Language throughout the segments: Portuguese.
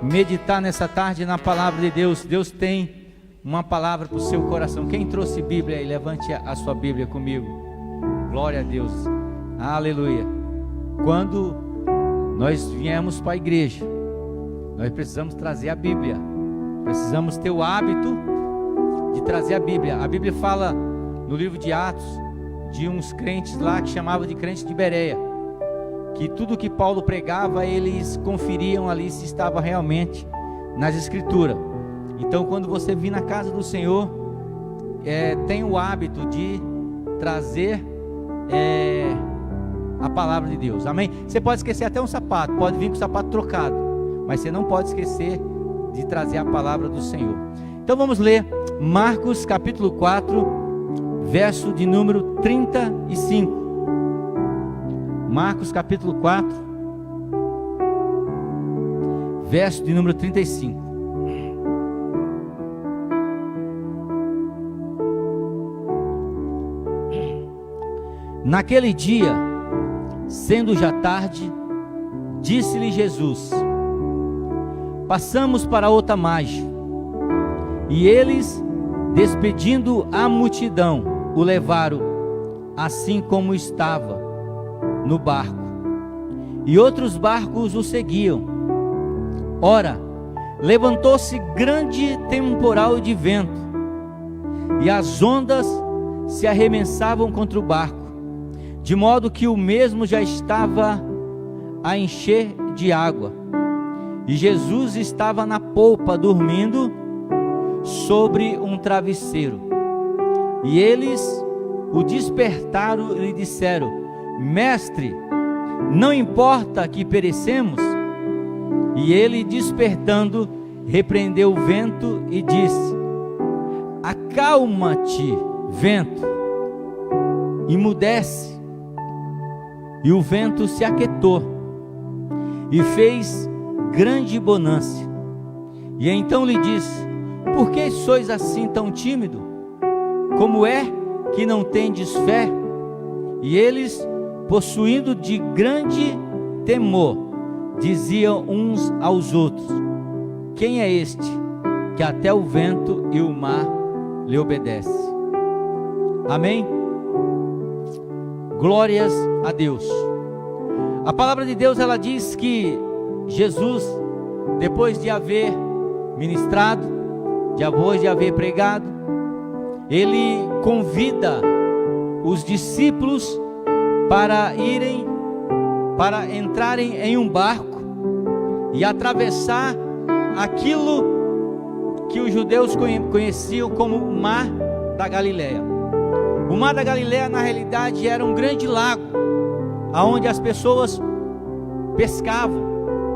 meditar nessa tarde na palavra de Deus. Deus tem uma palavra para o seu coração. Quem trouxe Bíblia aí, levante a sua Bíblia comigo. Glória a Deus, aleluia. Quando nós viemos para a igreja, nós precisamos trazer a Bíblia. Precisamos ter o hábito de trazer a Bíblia. A Bíblia fala no livro de Atos de uns crentes lá que chamavam de crentes de Bereia, que tudo que Paulo pregava eles conferiam ali se estava realmente nas escrituras. Então, quando você vir na casa do Senhor, tenha o hábito de trazer a palavra de Deus, amém? Você pode esquecer até um sapato, pode vir com o sapato trocado, mas você não pode esquecer de trazer a palavra do Senhor. Então vamos ler Marcos capítulo 4, verso de número 35. Marcos capítulo 4, verso de número 35. Naquele dia, sendo já tarde, disse-lhe Jesus: passamos para outra margem. E eles, despedindo a multidão, o levaram assim como estava no barco, e outros barcos o seguiam. Ora, levantou-se grande temporal de vento, e as ondas se arremessavam contra o barco, de modo que o mesmo já estava a encher de água. E Jesus estava na polpa, dormindo sobre um travesseiro. E eles o despertaram e lhe disseram: Mestre, não importa que perecemos? E ele, despertando, repreendeu o vento e disse: acalma-te, vento, emudece. E o vento se aquietou e fez grande bonança. E então lhe disse: por que sois assim tão tímido? Como é que não tendes fé? E eles, possuindo de grande temor, diziam uns aos outros: quem é este que até o vento e o mar lhe obedecem? Amém? Glórias a Deus. A palavra de Deus, ela diz que Jesus, depois de haver ministrado, depois de haver pregado, ele convida os discípulos para entrarem em um barco e atravessar aquilo que os judeus conheciam como o Mar da Galileia. O Mar da Galileia, na realidade, era um grande lago, onde as pessoas pescavam,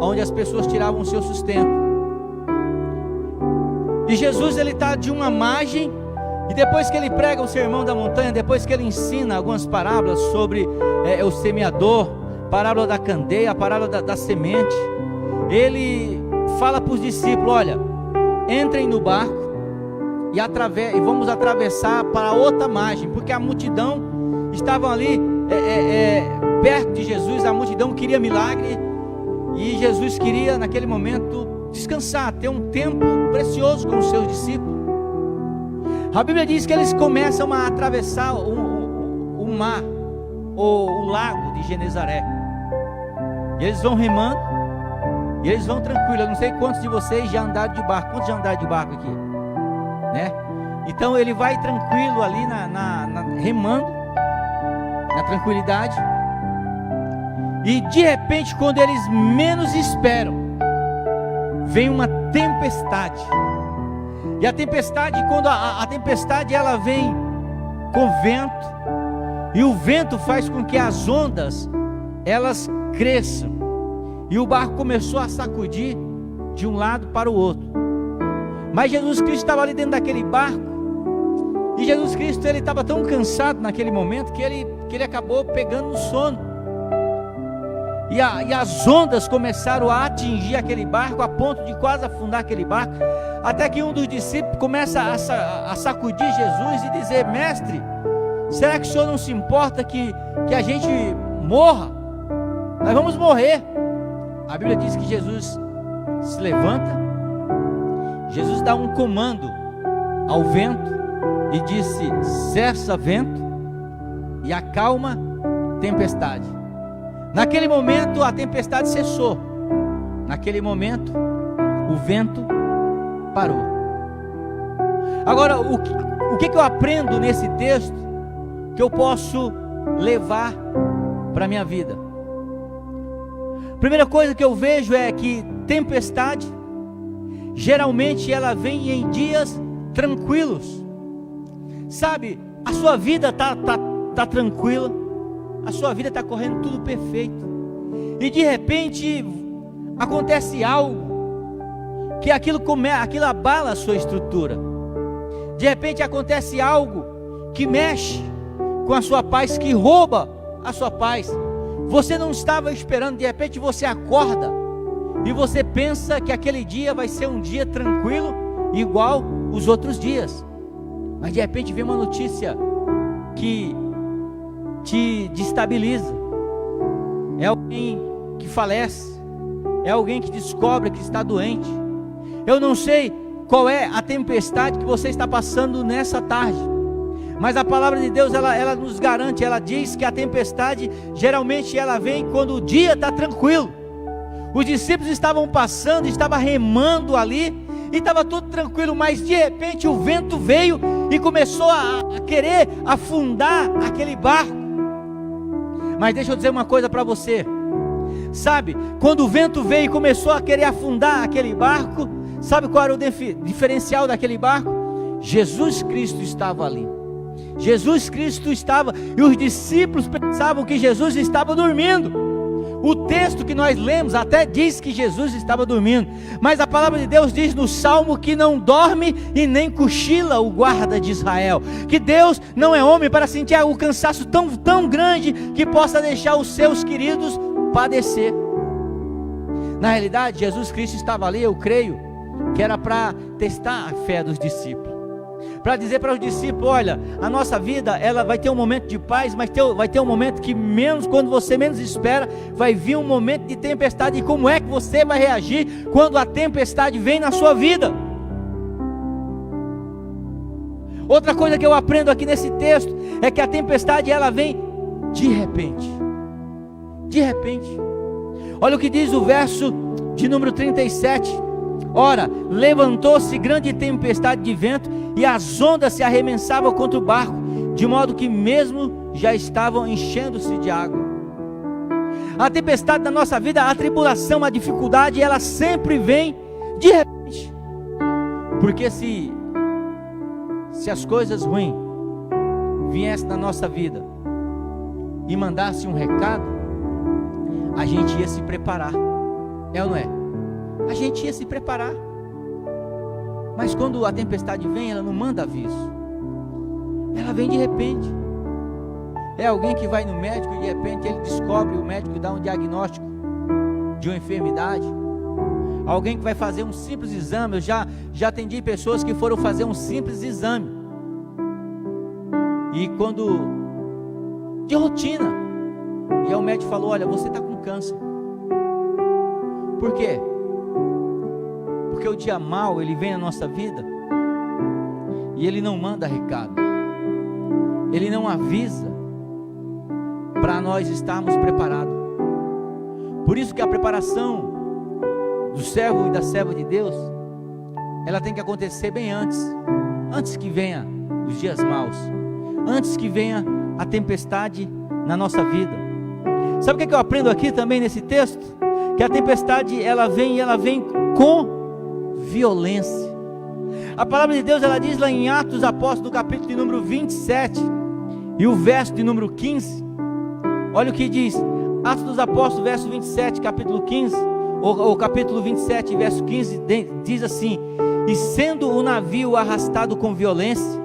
onde as pessoas tiravam o seu sustento. E Jesus, ele está de uma margem, e depois que ele prega o sermão da montanha, depois que ele ensina algumas parábolas sobre o semeador, parábola da candeia, a parábola da semente, ele fala para os discípulos: olha, entrem no barco e vamos atravessar para outra margem, porque a multidão estava ali perto de Jesus. A multidão queria milagre, e Jesus queria naquele momento descansar, ter um tempo precioso com os seus discípulos. A Bíblia diz que eles começam a atravessar o mar, o lago de Genezaré, e eles vão remando, e eles vão tranquilos. Eu não sei quantos de vocês já andaram de barco. Quantos já andaram de barco aqui, né? Então ele vai tranquilo ali remando, na tranquilidade, e de repente, quando eles menos esperam, vem uma tempestade. E a tempestade, quando a tempestade ela vem com vento, e o vento faz com que as ondas elas cresçam, e o barco começou a sacudir de um lado para o outro. Mas Jesus Cristo estava ali dentro daquele barco, e Jesus Cristo, ele estava tão cansado naquele momento que ele acabou pegando no sono. E as ondas começaram a atingir aquele barco, a ponto de quase afundar aquele barco, até que um dos discípulos começa a sacudir Jesus e dizer: mestre, será que o Senhor não se importa que a gente morra? Nós vamos morrer. A Bíblia diz que Jesus se levanta. Jesus dá um comando ao vento e disse: cessa vento e acalma tempestade. Naquele momento a tempestade cessou. Naquele momento o vento parou. Agora, o que eu aprendo nesse texto que eu posso levar para a minha vida? Primeira coisa que eu vejo é que tempestade geralmente ela vem em dias tranquilos. Sabe, a sua vida tá tranquila, a sua vida está correndo tudo perfeito, e de repente acontece algo que aquilo abala a sua estrutura. De repente acontece algo que mexe com a sua paz, que rouba a sua paz. Você não estava esperando, de repente você acorda e você pensa que aquele dia vai ser um dia tranquilo, igual os outros dias, mas de repente vem uma notícia que te destabiliza. É alguém que falece, é alguém que descobre que está doente. Eu não sei qual é a tempestade que você está passando nessa tarde, mas a palavra de Deus ela nos garante, ela diz que a tempestade geralmente ela vem quando o dia está tranquilo. Os discípulos estavam passando, estavam remando ali, e estava tudo tranquilo, mas de repente o vento veio e começou a querer afundar aquele barco. Mas deixa eu dizer uma coisa para você, sabe, quando o vento veio e começou a querer afundar aquele barco, sabe qual era o diferencial daquele barco? Jesus Cristo estava ali. Jesus Cristo estava, e os discípulos pensavam que Jesus estava dormindo. O texto que nós lemos até diz que Jesus estava dormindo, mas a palavra de Deus diz no Salmo que não dorme e nem cochila o guarda de Israel, que Deus não é homem para sentir o cansaço tão grande que possa deixar os seus queridos padecer. Na realidade, Jesus Cristo estava ali, eu creio, que era para testar a fé dos discípulos, para dizer para os discípulos: olha, a nossa vida ela vai ter um momento de paz, mas vai ter um momento que quando você menos espera, vai vir um momento de tempestade. E como é que você vai reagir quando a tempestade vem na sua vida? Outra coisa que eu aprendo aqui nesse texto é que a tempestade ela vem de repente. De repente. Olha o que diz o verso de número 37. Ora, levantou-se grande tempestade de vento, e as ondas se arremessavam contra o barco, de modo que mesmo já estavam enchendo-se de água. A tempestade da nossa vida, a tribulação, a dificuldade, ela sempre vem de repente. Porque se as coisas ruins viessem na nossa vida e mandassem um recado, a gente ia se preparar, é ou não é? A gente ia se preparar. Mas quando a tempestade vem, ela não manda aviso, ela vem de repente. É alguém que vai no médico e de repente ele descobre, o médico dá um diagnóstico de uma enfermidade. Alguém que vai fazer um simples exame. Eu já atendi pessoas que foram fazer um simples exame, e quando de rotina, e aí o médico falou: olha, você está com câncer. Por quê? Porque o dia mau ele vem na nossa vida e ele não manda recado, ele não avisa para nós estarmos preparados. Por isso que a preparação do servo e da serva de Deus, ela tem que acontecer bem antes que venha os dias maus, antes que venha a tempestade na nossa vida. Sabe o que eu aprendo aqui também nesse texto? Que a tempestade ela vem com violência. A palavra de Deus ela diz lá em Atos dos Apóstolos, no capítulo de número 27 e o verso de número 15. Olha o que diz Atos dos Apóstolos, verso 27, capítulo 15, ou capítulo 27, verso 15, diz assim: e sendo o navio arrastado com violência,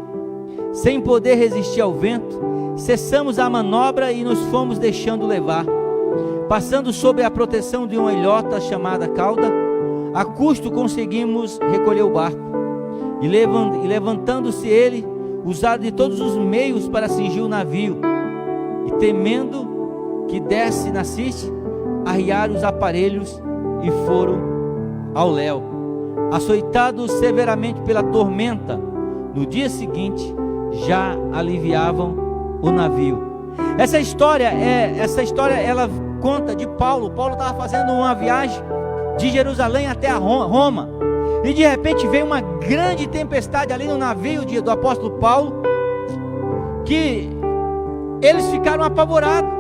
sem poder resistir ao vento, cessamos a manobra e nos fomos deixando levar, passando sob a proteção de uma ilhota chamada Cauda. A custo conseguimos recolher o barco, e levantando-se ele, usaram de todos os meios para cingir o navio, e temendo que desse nasciste, arriaram os aparelhos e foram ao léu, açoitados severamente pela tormenta. No dia seguinte, já aliviavam o navio. Essa história ela conta de Paulo. Paulo estava fazendo uma viagem de Jerusalém até a Roma, e de repente veio uma grande tempestade ali no navio do apóstolo Paulo, que eles ficaram apavorados,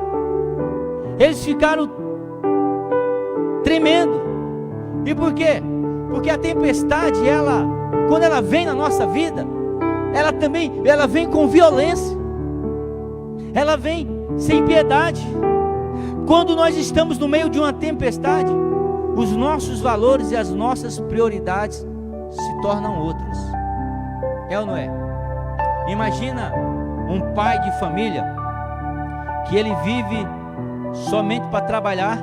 eles ficaram tremendo. E por quê? Porque a tempestade, quando ela vem na nossa vida, ela vem com violência, ela vem sem piedade. Quando nós estamos no meio de uma tempestade, os nossos valores e as nossas prioridades se tornam outras. É ou não é? Imagina um pai de família que ele vive somente para trabalhar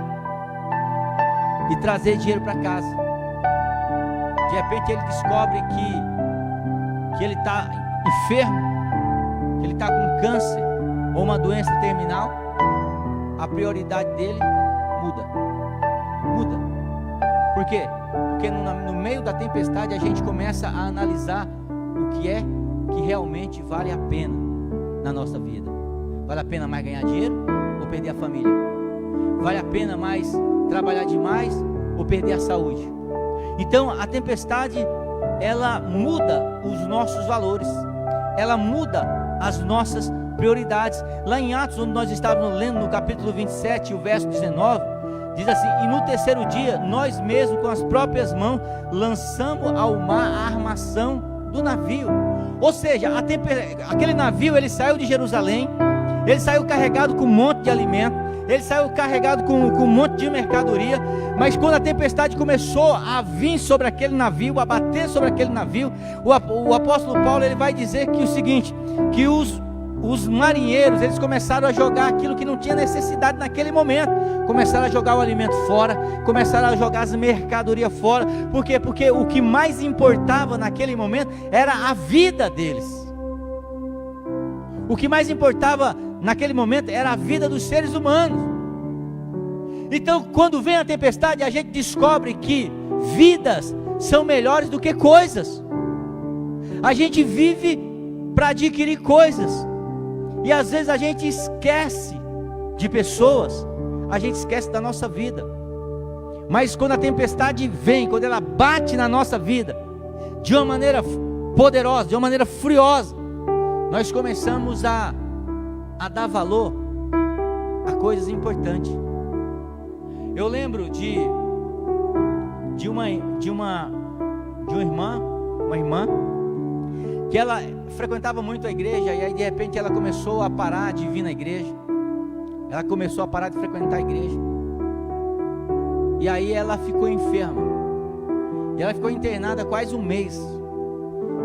e trazer dinheiro para casa. De repente ele descobre que ele está enfermo, que ele está com câncer ou uma doença terminal. A prioridade dele muda. Por quê? Porque no meio da tempestade a gente começa a analisar o que é que realmente vale a pena na nossa vida. Vale a pena mais ganhar dinheiro ou perder a família? Vale a pena mais trabalhar demais ou perder a saúde? Então a tempestade, ela muda os nossos valores, ela muda as nossas prioridades. Lá em Atos, onde nós estávamos lendo, no capítulo 27, o verso 19, diz assim: e no terceiro dia, nós mesmos com as próprias mãos lançamos ao mar a armação do navio. Ou seja, aquele navio, ele saiu de Jerusalém, ele saiu carregado com um monte de alimento, ele saiu carregado com um monte de mercadoria. Mas quando a tempestade começou a vir sobre aquele navio, a bater sobre aquele navio, o apóstolo Paulo, ele vai dizer que o seguinte, que os marinheiros, eles começaram a jogar aquilo que não tinha necessidade naquele momento. Começaram a jogar o alimento fora, começaram a jogar as mercadorias fora. Por quê? Porque o que mais importava naquele momento era a vida deles. O que mais importava naquele momento era a vida dos seres humanos. Então, quando vem a tempestade, a gente descobre que vidas são melhores do que coisas. A gente vive para adquirir coisas, e às vezes a gente esquece de pessoas, a gente esquece da nossa vida. Mas quando a tempestade vem, quando ela bate na nossa vida de uma maneira poderosa, de uma maneira furiosa, nós começamos a dar valor a coisas importantes. Eu lembro de uma irmã que ela frequentava muito a igreja, e aí de repente ela começou a parar de vir na igreja, ela começou a parar de frequentar a igreja, e aí ela ficou enferma, e ela ficou internada quase um mês.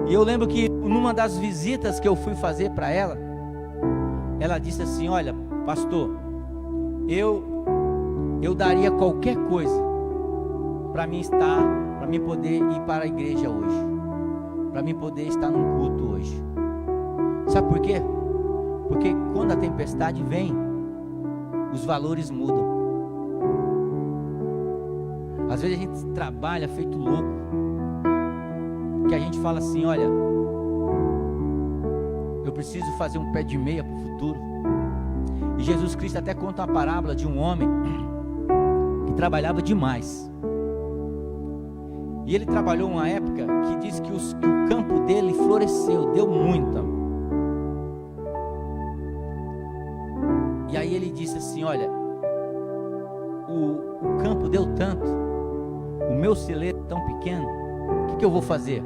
E eu lembro que numa das visitas que eu fui fazer para ela, ela disse assim: olha, pastor, eu daria qualquer coisa para mim poder ir para a igreja hoje, para mim poder estar num culto hoje. Sabe por quê? Porque quando a tempestade vem, os valores mudam. Às vezes a gente trabalha feito louco, que a gente fala assim: olha, eu preciso fazer um pé de meia para o futuro. E Jesus Cristo até conta uma parábola de um homem que trabalhava demais. E ele trabalhou uma época que diz que o campo dele floresceu, deu muita. E aí ele disse assim: olha, o campo deu tanto, o meu celeiro é tão pequeno, o que eu vou fazer?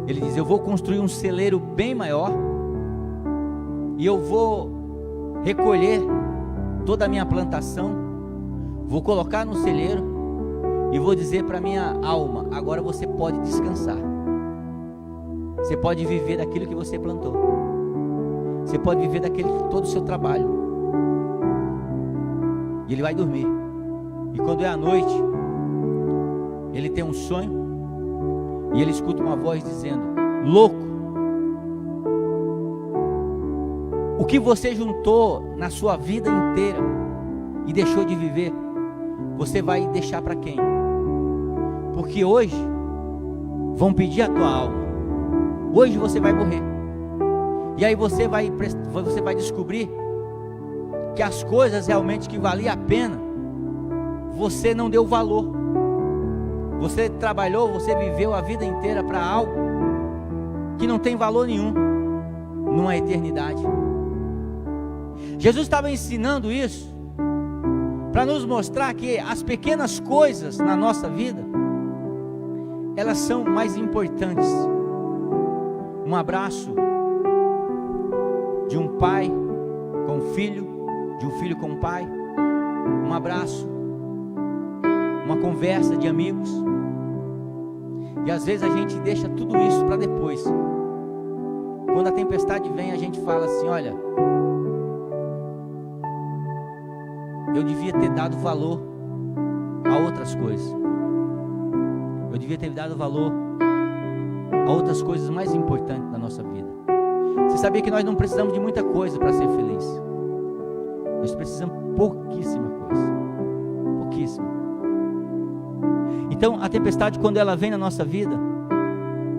Ele diz: eu vou construir um celeiro bem maior, e eu vou recolher toda a minha plantação, vou colocar no celeiro, e vou dizer para minha alma: agora você pode descansar, você pode viver daquilo que você plantou, você pode viver todo o seu trabalho. E ele vai dormir, e quando é a noite, ele tem um sonho, e ele escuta uma voz dizendo: louco, o que você juntou na sua vida inteira e deixou de viver, você vai deixar para quem? Porque hoje vão pedir a tua alma. Hoje você vai morrer. E aí você vai descobrir que as coisas realmente que valiam a pena, você não deu valor. Você trabalhou, você viveu a vida inteira para algo que não tem valor nenhum numa eternidade. Jesus estava ensinando isso para nos mostrar que as pequenas coisas na nossa vida, elas são mais importantes. Um abraço de um pai com um filho, de um filho com um pai, um abraço, uma conversa de amigos. E às vezes a gente deixa tudo isso para depois. Quando a tempestade vem, a gente fala assim: olha, eu devia ter dado valor a outras coisas. Eu devia ter dado valor a outras coisas mais importantes da nossa vida. Você sabia que nós não precisamos de muita coisa para ser feliz? Nós precisamos pouquíssima coisa. Pouquíssima. Então a tempestade, quando ela vem na nossa vida,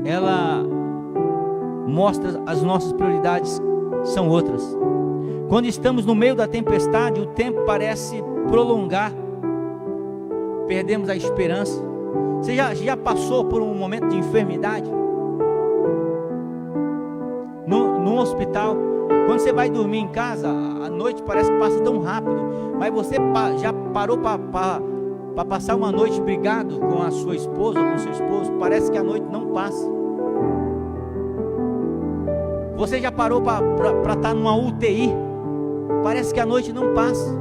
ela mostra as nossas prioridades são outras. Quando estamos no meio da tempestade, o tempo parece prolongar. Perdemos a esperança. Você já passou por um momento de enfermidade? No hospital, quando você vai dormir em casa, a noite parece que passa tão rápido, mas você já parou para passar uma noite brigado com a sua esposa ou com o seu esposo? Parece que a noite não passa. Você já parou para estar numa UTI? Parece que a noite não passa.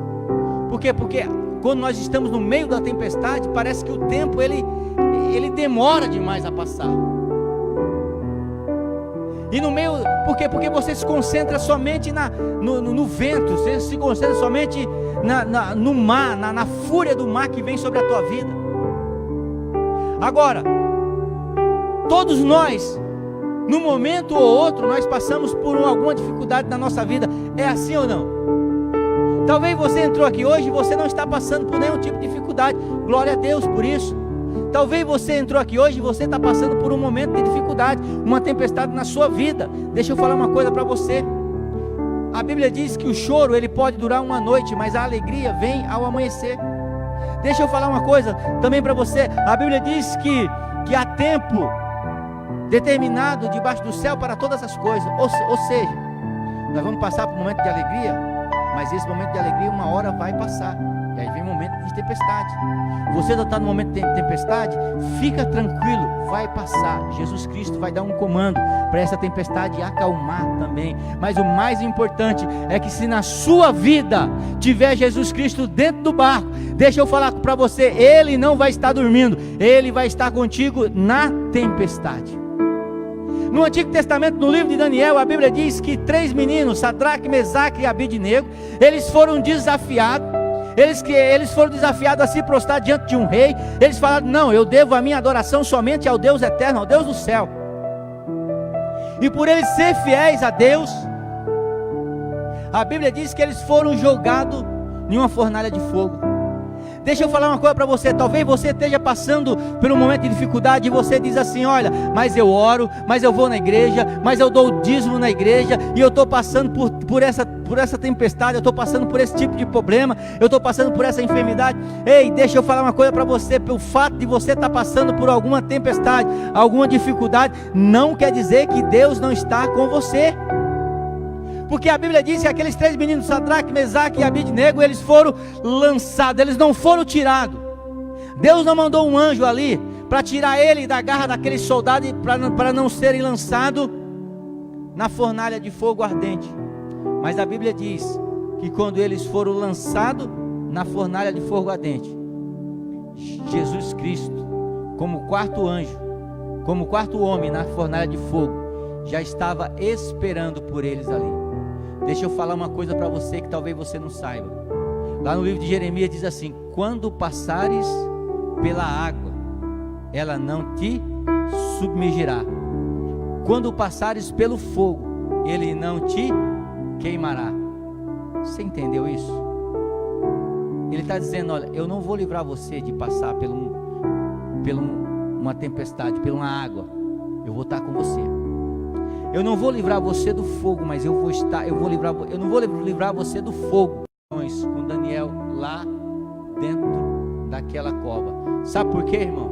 Por quê? Porque quando nós estamos no meio da tempestade, parece que o tempo ele demora demais a passar. E no meio, por quê? Porque você se concentra somente no vento, você se concentra somente no mar, na fúria do mar que vem sobre a tua vida. Agora, todos nós, num momento ou outro, nós passamos por alguma dificuldade na nossa vida. É assim ou não? Talvez você entrou aqui hoje e você não está passando por nenhum tipo de dificuldade. Glória a Deus por isso. Talvez você entrou aqui hoje e você está passando por um momento de dificuldade, uma tempestade na sua vida. Deixa eu falar uma coisa para você. A Bíblia diz que o choro ele pode durar uma noite, mas a alegria vem ao amanhecer. Deixa eu falar uma coisa também para você. A Bíblia diz que há tempo determinado debaixo do céu para todas as coisas. Ou seja, nós vamos passar por um momento de alegria, mas esse momento de alegria uma hora vai passar. E aí vem um momento de tempestade. Você já está no momento de tempestade, fica tranquilo, vai passar. Jesus Cristo vai dar um comando para essa tempestade acalmar também. Mas o mais importante é que se na sua vida tiver Jesus Cristo dentro do barco, deixa eu falar para você, Ele não vai estar dormindo, Ele vai estar contigo na tempestade. No Antigo Testamento, no livro de Daniel, a Bíblia diz que 3 meninos, Sadraque, Mesaque e Abidnego, eles foram desafiados. Eles foram desafiados a se prostrar diante de um rei. Eles falaram: não, eu devo a minha adoração somente ao Deus eterno, ao Deus do céu. E por eles ser fiéis a Deus, a Bíblia diz que eles foram jogados em uma fornalha de fogo. Deixa eu falar uma coisa para você. Talvez você esteja passando por um momento de dificuldade e você diz assim: olha, mas eu oro, mas eu vou na igreja, mas eu dou o dízimo na igreja, e eu estou passando por essa tempestade, eu estou passando por esse tipo de problema, eu estou passando por essa enfermidade. Ei, deixa eu falar uma coisa para você. Pelo fato de você estar passando por alguma tempestade, alguma dificuldade, não quer dizer que Deus não está com você. Porque a Bíblia diz que aqueles 3 meninos, Sadraque, Mesaque e Abidnego, eles foram lançados, eles não foram tirados. Deus não mandou um anjo ali para tirar ele da garra daqueles soldados, para não serem lançados na fornalha de fogo ardente. Mas a Bíblia diz que quando eles foram lançados na fornalha de fogo ardente, Jesus Cristo, como 4º anjo, como 4º homem na fornalha de fogo, já estava esperando por eles ali. Deixa eu falar uma coisa para você que talvez você não saiba. Lá no livro de Jeremias diz assim: quando passares pela água, ela não te submergirá. Quando passares pelo fogo, ele não te queimará. Você entendeu isso? Ele está dizendo: olha, eu não vou livrar você de passar pelo uma tempestade, por uma água, eu vou estar com você. Eu não vou livrar você do fogo, mas eu não vou livrar você do fogo. Com Daniel lá dentro daquela cova. Sabe por quê, irmão?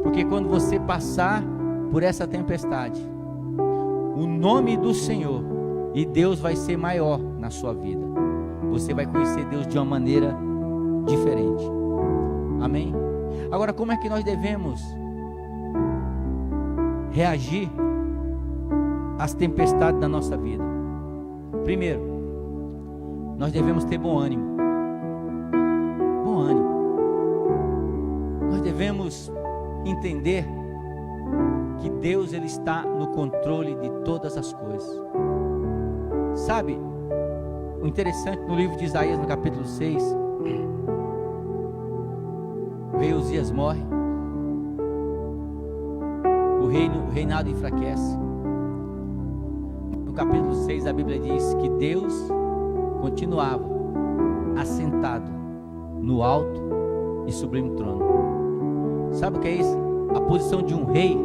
Porque quando você passar por essa tempestade, o nome do Senhor e Deus vai ser maior na sua vida. Você vai conhecer Deus de uma maneira diferente. Amém? Agora, como é que nós devemos reagir às tempestades da nossa vida? Primeiro, nós devemos ter bom ânimo. Bom ânimo. Nós devemos entender que Deus, Ele está no controle de todas as coisas. Sabe, o interessante no livro de Isaías, no capítulo 6, veio Uzias morre, o reinado enfraquece. No capítulo 6 a Bíblia diz que Deus continuava assentado no alto e sublime trono. Sabe o que é isso? A posição de um rei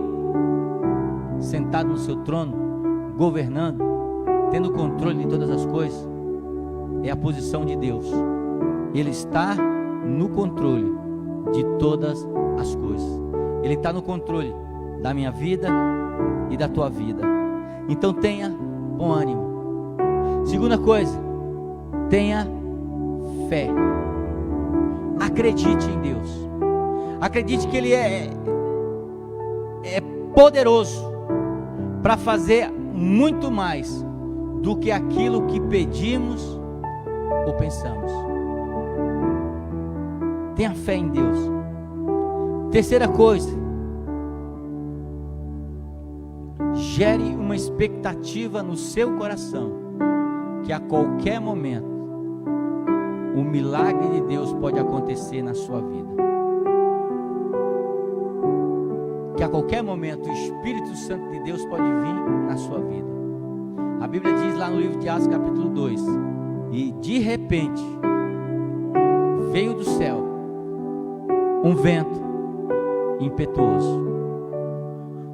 sentado no seu trono, governando, tendo controle de todas as coisas, é a posição de Deus. Ele está no controle de todas as coisas. Ele está no controle da minha vida e da tua vida. Então tenha bom ânimo. Segunda coisa, tenha fé. Acredite em Deus. Acredite que Ele é poderoso para fazer muito mais do que aquilo que pedimos ou pensamos. Tenha fé em Deus. Terceira coisa, gere uma expectativa no seu coração que a qualquer momento o milagre de Deus pode acontecer na sua vida. Que a qualquer momento o Espírito Santo de Deus pode vir na sua vida. A Bíblia diz lá no livro de Atos capítulo 2, e de repente veio do céu um vento impetuoso.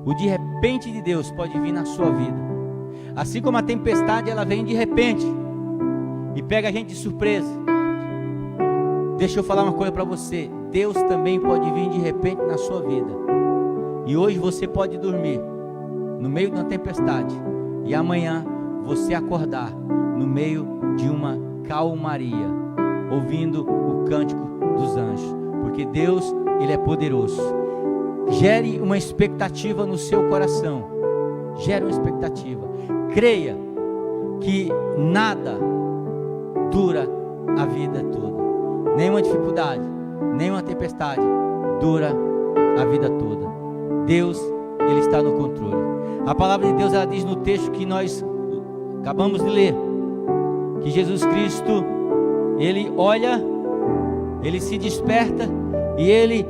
O de repente de Deus pode vir na sua vida. Assim como a tempestade, ela vem de repente e pega a gente de surpresa. Deixa eu falar uma coisa para você. Deus também pode vir de repente na sua vida. E hoje você pode dormir no meio de uma tempestade e amanhã você acordar no meio de uma calmaria, ouvindo o cântico dos anjos, porque Deus, Ele é poderoso. Gere uma expectativa no seu coração. Gere uma expectativa. Creia que nada dura a vida toda. Nenhuma dificuldade, nenhuma tempestade dura a vida toda. Deus, Ele está no controle. A palavra de Deus, ela diz no texto que nós acabamos de ler, que Jesus Cristo, Ele olha, Ele se desperta e Ele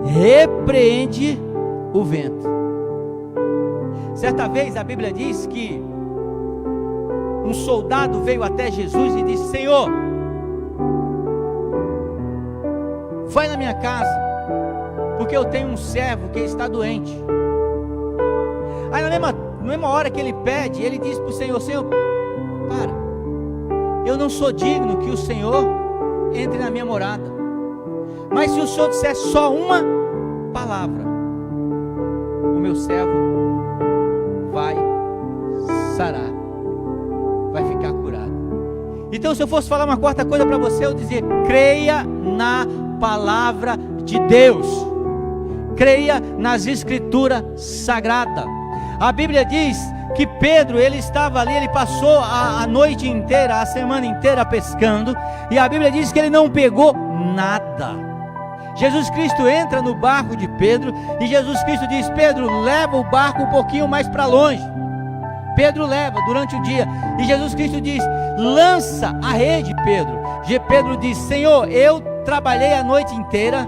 repreende o vento. Certa vez a Bíblia diz que um soldado veio até Jesus e disse: Senhor, vai na minha casa, porque eu tenho um servo que está doente. Aí na mesma hora que ele pede, ele diz para o Senhor: Senhor, para, eu não sou digno que o Senhor entre na minha morada, mas se o Senhor disser só uma palavra, o meu servo vai sarar, vai ficar curado. Então, se eu fosse falar uma quarta coisa para você, eu dizia: creia na palavra de Deus, creia nas escrituras sagradas. A Bíblia diz que Pedro, ele estava ali, ele passou a noite inteira, a semana inteira pescando, e a Bíblia diz que ele não pegou nada. Jesus Cristo entra no barco de Pedro, e Jesus Cristo diz: Pedro, leva o barco um pouquinho mais para longe. Pedro leva durante o dia, e Jesus Cristo diz: lança a rede, Pedro. Pedro diz: Senhor, eu trabalhei a noite inteira,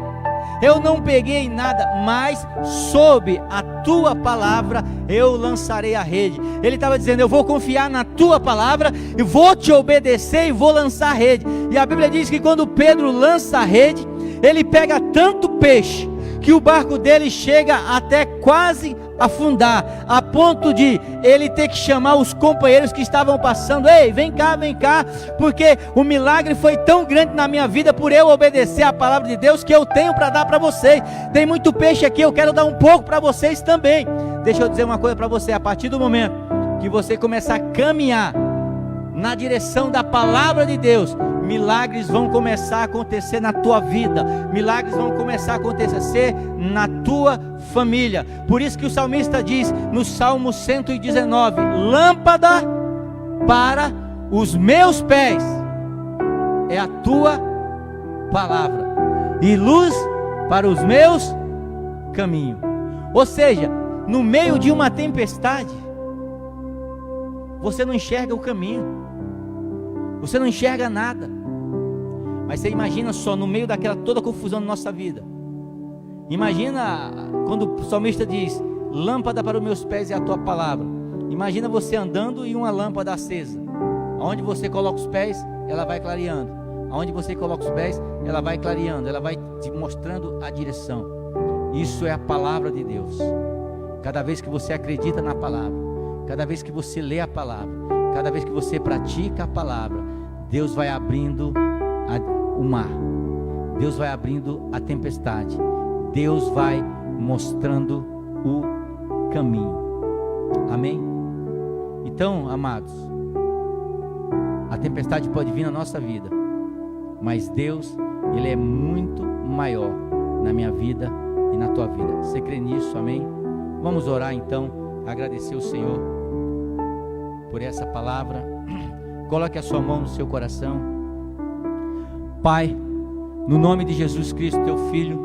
eu não peguei nada, mas sob a tua palavra eu lançarei a rede. Ele estava dizendo: eu vou confiar na tua palavra, e vou te obedecer e vou lançar a rede. E a Bíblia diz que quando Pedro lança a rede, ele pega tanto peixe que o barco dele chega até quase afundar, a ponto de ele ter que chamar os companheiros que estavam passando: ei, vem cá, porque o milagre foi tão grande na minha vida por eu obedecer a palavra de Deus, que eu tenho para dar para vocês. Tem muito peixe aqui, eu quero dar um pouco para vocês também. Deixa eu dizer uma coisa para você: a partir do momento que você começar a caminhar na direção da palavra de Deus, milagres vão começar a acontecer na tua vida, milagres vão começar a acontecer na tua família. Por isso que o salmista diz no Salmo 119: lâmpada para os meus pés é a tua palavra, e luz para os meus caminhos. Ou seja, no meio de uma tempestade, você não enxerga o caminho, você não enxerga nada. Mas você imagina só, no meio daquela toda confusão da nossa vida, imagina quando o salmista diz: lâmpada para os meus pés é a tua palavra. Imagina você andando e uma lâmpada acesa. Aonde você coloca os pés, ela vai clareando. Aonde você coloca os pés, ela vai clareando, ela vai te mostrando a direção. Isso é a palavra de Deus. Cada vez que você acredita na palavra, cada vez que você lê a palavra, cada vez que você pratica a palavra, Deus vai abrindo o mar, Deus vai abrindo a tempestade, Deus vai mostrando o caminho. Amém? Então, amados, a tempestade pode vir na nossa vida, mas Deus, Ele é muito maior na minha vida e na tua vida. Você crê nisso? Amém? Vamos orar então, agradecer o Senhor por essa palavra. Coloque a sua mão no seu coração. Pai, no nome de Jesus Cristo, teu Filho,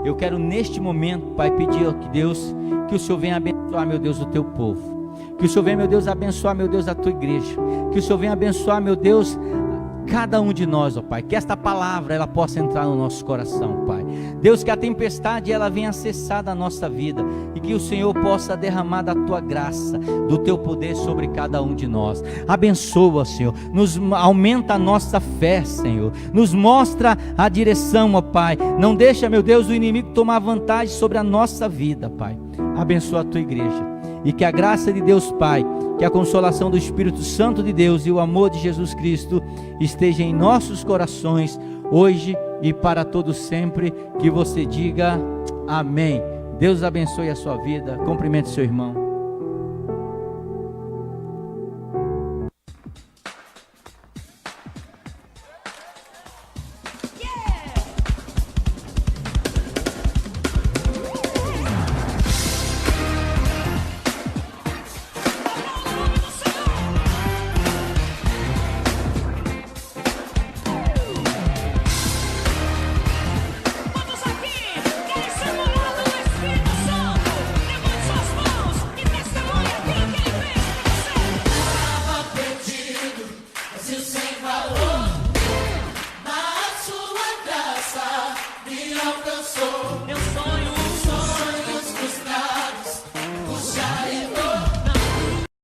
eu quero neste momento, Pai, pedir que Deus, que o Senhor venha abençoar, meu Deus, o teu povo. Que o Senhor venha, meu Deus, abençoar, meu Deus, a tua igreja. Que o Senhor venha abençoar, meu Deus, cada um de nós, ó Pai, que esta palavra ela possa entrar no nosso coração, Pai. Deus, que a tempestade ela venha acessar da nossa vida e que o Senhor possa derramar da tua graça, do teu poder sobre cada um de nós. Abençoa, Senhor, nos aumenta a nossa fé, Senhor, nos mostra a direção, ó Pai. Não deixa, meu Deus, o inimigo tomar vantagem sobre a nossa vida, Pai. Abençoa a tua igreja e que a graça de Deus Pai, que a consolação do Espírito Santo de Deus e o amor de Jesus Cristo esteja em nossos corações, hoje e para todo sempre. Que você diga amém. Deus abençoe a sua vida. Cumprimente seu irmão.